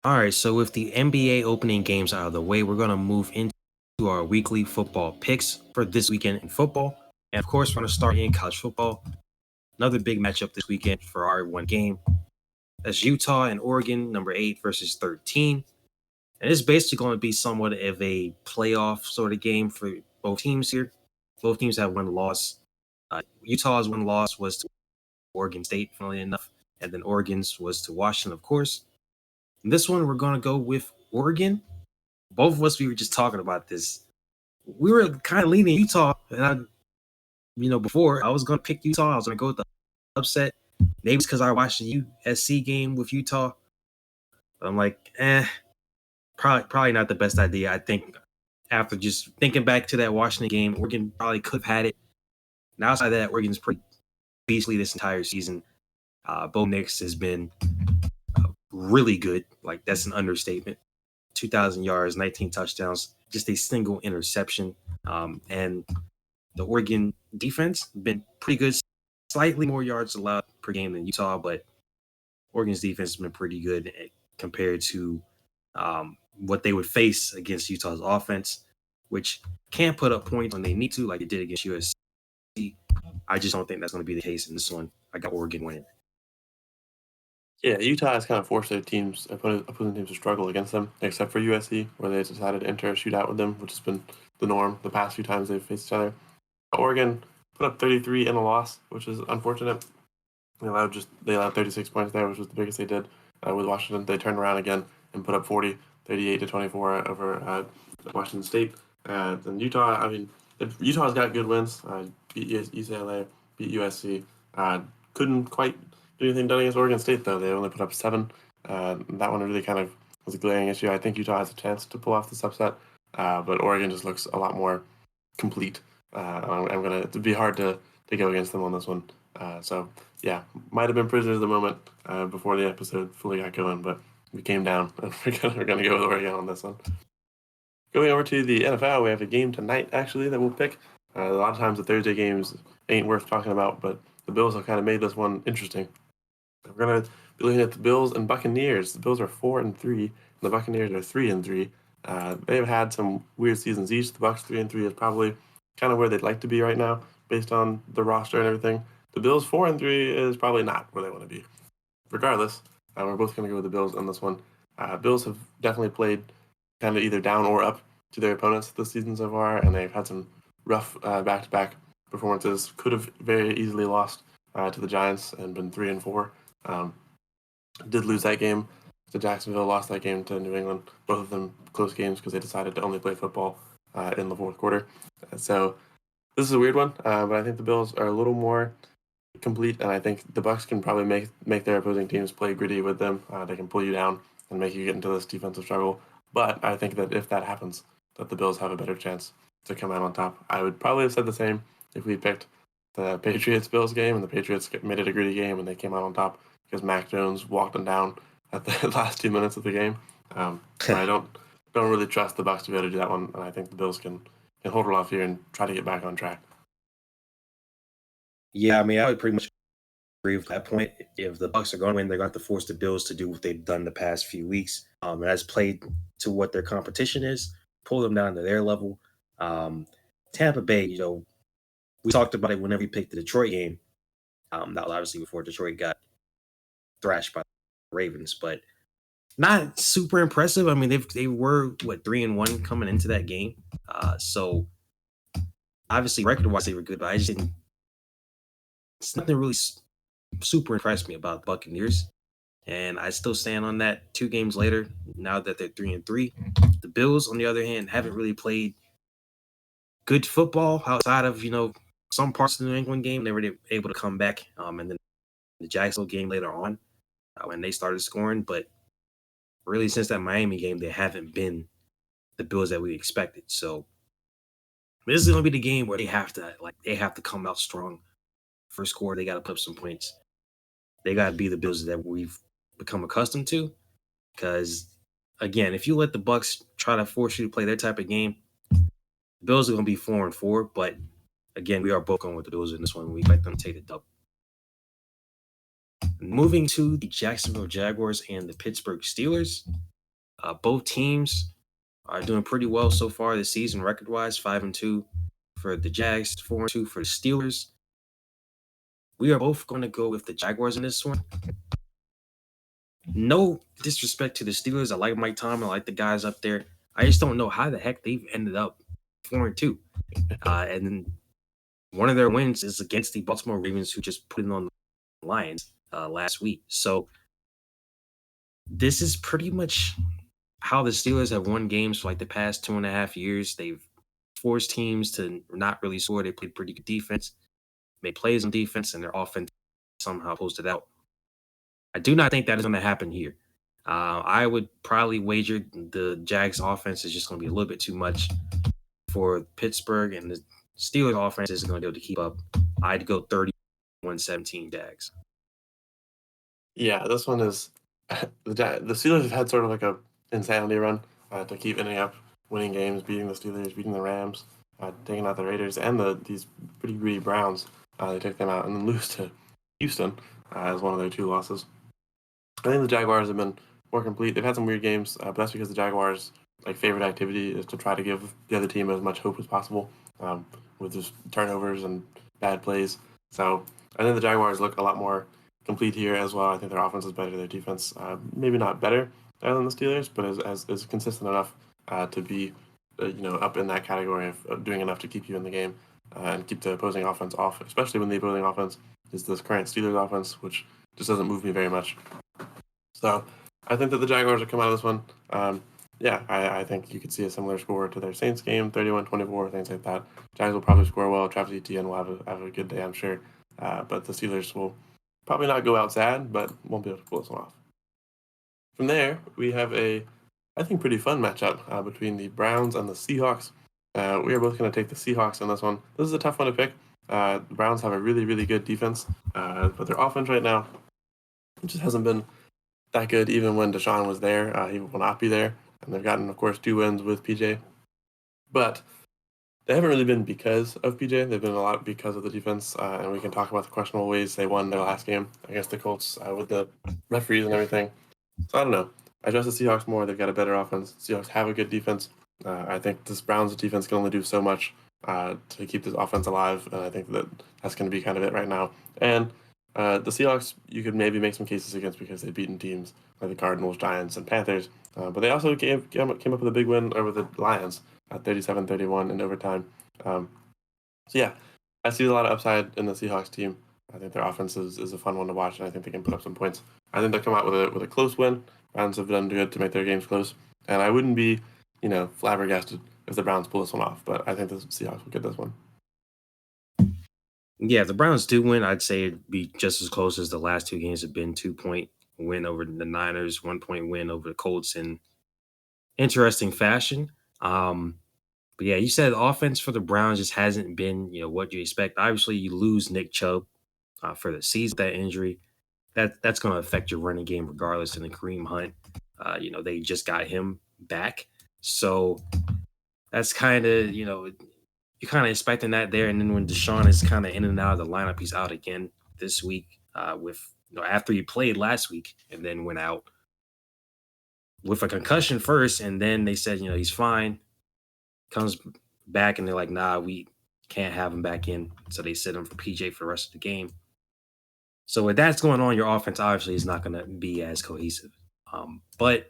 All right, so with the NBA opening games out of the way, we're going to move into our weekly football picks for this weekend in football. And of course, we're going to start in college football. Another big matchup this weekend for our one game. That's Utah and Oregon, number 8 versus 13. And it's basically going to be somewhat of a playoff sort of game for both teams here. Both teams have one loss. Utah's one loss was to Oregon State, funnily enough, and then Oregon's was to Washington, of course. In this one, we're going to go with Oregon. Both of us, we were just talking about this. We were kind of leaning Utah, and before I was going to pick Utah. I was going to go with the upset. Maybe it's because I watched the USC game with Utah. But I'm like, probably not the best idea. I think after just thinking back to that Washington game, Oregon probably could have had it. Now, outside of that, Oregon's pretty beastly this entire season. Bo Nix has been really good. Like, that's an understatement. 2,000 yards, 19 touchdowns, just a single interception. And the Oregon defense been pretty good. Slightly more yards allowed per game than Utah, but Oregon's defense has been pretty good compared to what they would face against Utah's offense, which can put up points when they need to, like it did against USC. I just don't think that's going to be the case in this one. I got Oregon winning. Yeah, Utah has kind of forced their opposing teams to struggle against them, except for USC, where they decided to enter a shootout with them, which has been the norm the past few times they've faced each other. Oregon put up 33 in a loss, which is unfortunate. They allowed 36 points there, which was the biggest they did with Washington. They turned around again and put up 40, 38-24 over Washington State. And Utah, Utah's got good wins. Beat UCLA, beat USC. Couldn't quite do anything done against Oregon State, though. They only put up 7. That one really kind of was a glaring issue. I think Utah has a chance to pull off this upset, but Oregon just looks a lot more complete. It'd be hard to go against them on this one. So yeah, might have been prisoners of the moment before the episode fully got going, but we came down, and we're gonna go with Oregon on this one. Going over to the NFL, we have a game tonight actually that we'll pick. A lot of times the Thursday games ain't worth talking about, but the Bills have kind of made this one interesting. We're gonna be looking at the Bills and Buccaneers. The Bills are 4-3, and the Buccaneers are 3-3. They've had some weird seasons each. The Bucs 3-3 is probably kind of where they'd like to be right now, based on the roster and everything. The Bills 4-3 is probably not where they want to be. Regardless, we're both going to go with the Bills on this one. Bills have definitely played kind of either down or up to their opponents this season so far, and they've had some rough back-to-back performances. Could have very easily lost to the Giants and been 3-4. Did lose that game to Jacksonville, lost that game to New England. Both of them close games because they decided to only play football in the fourth quarter. So this is a weird one, but I think the Bills are a little more complete, and I think the Bucs can probably make their opposing teams play gritty with them. They can pull you down and make you get into this defensive struggle. But I think that if that happens, that the Bills have a better chance to come out on top. I would probably have said the same if we picked the Patriots-Bills game, and the Patriots made it a gritty game, and they came out on top because Mac Jones walked them down at the last 2 minutes of the game. I don't really trust the Bucs to be able to do that one, and I think the Bills can hold it off here and try to get back on track. Yeah, I mean, I would pretty much agree with that point. If the Bucs are going to win, they're going to have to force the Bills to do what they've done the past few weeks. And has played to what their competition is, pull them down to their level. Tampa Bay, we talked about it whenever we picked the Detroit game. That was obviously before Detroit got thrashed by the Ravens, but not super impressive. I mean, they were 3-1 coming into that game. So obviously record-wise they were good, but I just didn't. It's nothing really super impressed me about the Buccaneers, and I still stand on that 2 games later. Now that they're 3-3, the Bills, on the other hand, haven't really played good football outside of some parts of the New England game. They were able to come back, and then the Jacksonville game later on when they started scoring. But really, since that Miami game, they haven't been the Bills that we expected. So this is going to be the game where they have to come out strong. First quarter, they got to put up some points. They got to be the Bills that we've become accustomed to. Because again, if you let the Bucs try to force you to play their type of game, the Bills are going to be 4-4. But again, we are both going with the Bills in this one. We expect them to take the dub. Moving to the Jacksonville Jaguars and the Pittsburgh Steelers. Both teams are doing pretty well so far this season, record-wise, 5-2 for the Jags, 4-2 for the Steelers. We are both going to go with the Jaguars in this one. No disrespect to the Steelers. I like Mike Tomlin. I like the guys up there. I just don't know how the heck they've ended up 4-2. And then one of their wins is against the Baltimore Ravens, who just put it on the Lions last week. So this is pretty much how the Steelers have won games for like the past 2.5 years. They've forced teams to not really score. They played pretty good defense, made plays on defense, and their offense somehow posted out. I do not think that is going to happen here. I would probably wager the Jags offense is just going to be a little bit too much for Pittsburgh, and the Steelers offense isn't going to be able to keep up. I'd go 31-17 Jags. Yeah, this one is the Steelers have had sort of like a insanity run to keep ending up winning games, beating the Steelers, beating the Rams, taking out the Raiders, and these pretty greedy Browns. They took them out and then lose to Houston as one of their 2 losses. I think the Jaguars have been more complete. They've had some weird games, but that's because the Jaguars' favorite activity is to try to give the other team as much hope as possible with just turnovers and bad plays. So I think the Jaguars look a lot more complete here as well. I think their offense is better, their defense maybe not better than the Steelers, but is consistent enough to be up in that category of doing enough to keep you in the game and keep the opposing offense off, especially when the opposing offense is this current Steelers offense, which just doesn't move me very much. So I think that the Jaguars will come out of this one. I think you could see a similar score to their Saints game, 31-24, things like that. Jags will probably score well. Travis Etienne will have a good day, I'm sure. But the Steelers will probably not go out sad, but won't be able to pull this one off. From there, we have a, I think, pretty fun matchup between the Browns and the Seahawks. We are both going to take the Seahawks in this one. This is a tough one to pick. The Browns have a really, really good defense, but their offense right now just hasn't been that good even when Deshaun was there. He will not be there. And they've gotten, of course, 2 wins with PJ. But they haven't really been because of PJ. They've been a lot because of the defense. And we can talk about the questionable ways they won their last game against the Colts with the referees and everything. So I don't know. I trust the Seahawks more. They've got a better offense. Seahawks have a good defense. I think this Browns defense can only do so much to keep this offense alive. And I think that's going to be kind of it right now. And the Seahawks, you could maybe make some cases against because they've beaten teams like the Cardinals, Giants, and Panthers. But they also came up with a big win over the Lions at 37-31 in overtime. I see a lot of upside in the Seahawks team. I think their offense is a fun one to watch, and I think they can put up some points. I think they'll come out with a close win. Browns have done good to make their games close, and I wouldn't be, flabbergasted if the Browns pull this one off. But I think the Seahawks will get this one. Yeah, if the Browns do win, I'd say it'd be just as close as the last 2 games have been. 2-point win over the Niners, 1-point win over the Colts in interesting fashion. But yeah, you said offense for the Browns just hasn't been, what you expect. Obviously, you lose Nick Chubb for the season, that injury. That's going to affect your running game regardless. And the Kareem Hunt, they just got him back. So that's kind of, you're kind of expecting that there. And then when Deshaun is kind of in and out of the lineup, he's out again this week after he played last week and then went out with a concussion first. And then they said, he's fine. Comes back and they're like, nah, we can't have him back in. So they sit him for PJ for the rest of the game. So with that's going on, your offense obviously is not going to be as cohesive. But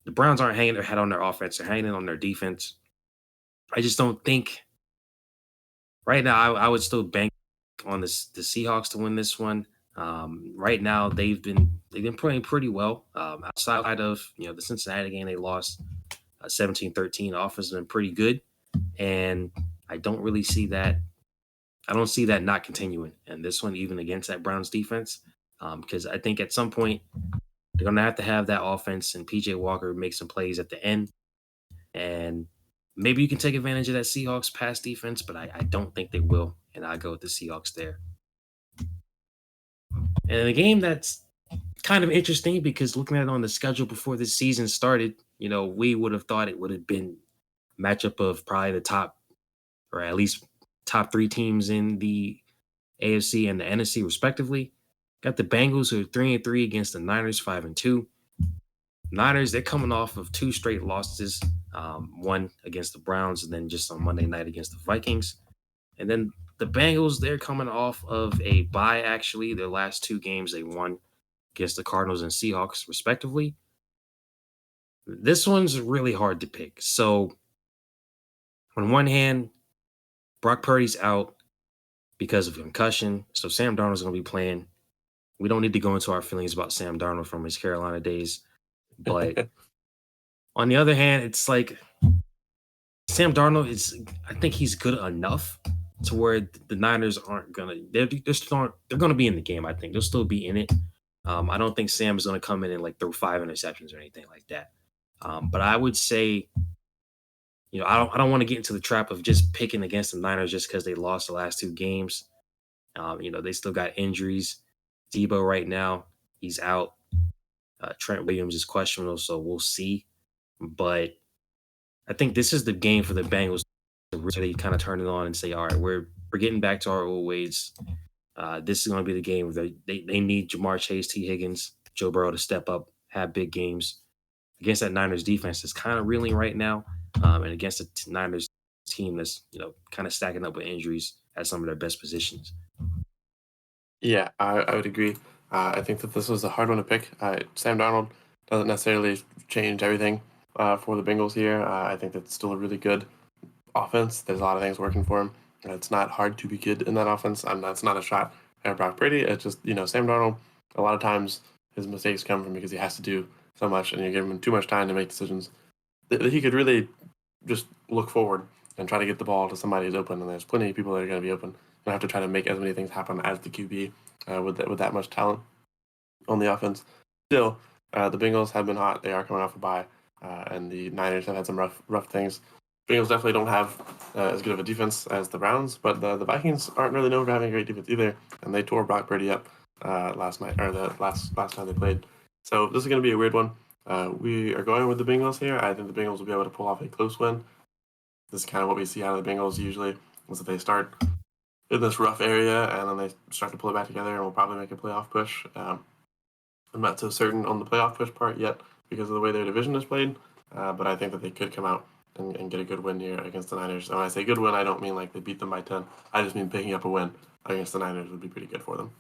the Browns aren't hanging their head on their offense. They're hanging on their defense. I just don't think right now I would still bank on the Seahawks to win this one. Right now they've been playing pretty well. Outside of the Cincinnati game, they lost 17-13. Offense has been pretty good, and I don't really see that. I don't see that not continuing. And this one, even against that Browns defense, because I think at some point they're going to have that offense and PJ Walker make some plays at the end. And maybe you can take advantage of that Seahawks pass defense, but I don't think they will. And I go with the Seahawks there. And a game that's kind of interesting because looking at it on the schedule before the season started, we would have thought it would have been a matchup of probably the top, or at least top 3 teams in the AFC and the NFC respectively. Got the Bengals who are 3-3 against the Niners, 5-2. Niners, they're coming off of 2 straight losses, one against the Browns and then just on Monday night against the Vikings. And then the Bengals, they're coming off of a bye, actually. Their last 2 games they won against the Cardinals and Seahawks, respectively. This one's really hard to pick. So, on one hand, Brock Purdy's out because of concussion. So, Sam Darnold's going to be playing. We don't need to go into our feelings about Sam Darnold from his Carolina days. But on the other hand, it's like Sam Darnold is, I think he's good enough to where the Niners aren't gonna, they're gonna be in the game. I think they'll still be in it. I don't think Sam is gonna come in and like throw 5 interceptions or anything like that. But I would say, I don't want to get into the trap of just picking against the Niners just because they lost the last 2 games. They still got injuries. Debo right now, he's out. Trent Williams is questionable, so we'll see. But I think this is the game for the Bengals to really kind of turn it on and say, all right, we're getting back to our old ways. This is going to be the game where they need Jamar Chase, T. Higgins, Joe Burrow to step up, have big games against that Niners defense that's kind of reeling right now, and against the Niners team that's kind of stacking up with injuries at some of their best positions. Yeah, I would agree. I think that this was a hard one to pick. Sam Darnold doesn't necessarily change everything for the Bengals here. I think that's still a really good offense. There's a lot of things working for him. It's not hard to be good in that offense, and that's not a shot at Brock Purdy. It's just, Sam Darnold, a lot of times his mistakes come from because he has to do so much, and you give him too much time to make decisions. He could really just look forward and try to get the ball to somebody who's open, and there's plenty of people that are going to be open. You don't have to try to make as many things happen as the QB with that much talent on the offense. Still, the Bengals have been hot. They are coming off a bye, and the Niners have had some rough things. Bengals definitely don't have as good of a defense as the Browns, but the Vikings aren't really known for having a great defense either, and they tore Brock Purdy up last night, or the last time they played. So this is going to be a weird one. We are going with the Bengals here. I think the Bengals will be able to pull off a close win. This is kind of what we see out of the Bengals usually, is that they start in this rough area and then they start to pull it back together and will probably make a playoff push. I'm not so certain on the playoff push part yet because of the way their division is played, but I think that they could come out and get a good win here against the Niners. And when I say good win, I don't mean like they beat them by 10. I just mean picking up a win against the Niners would be pretty good for them.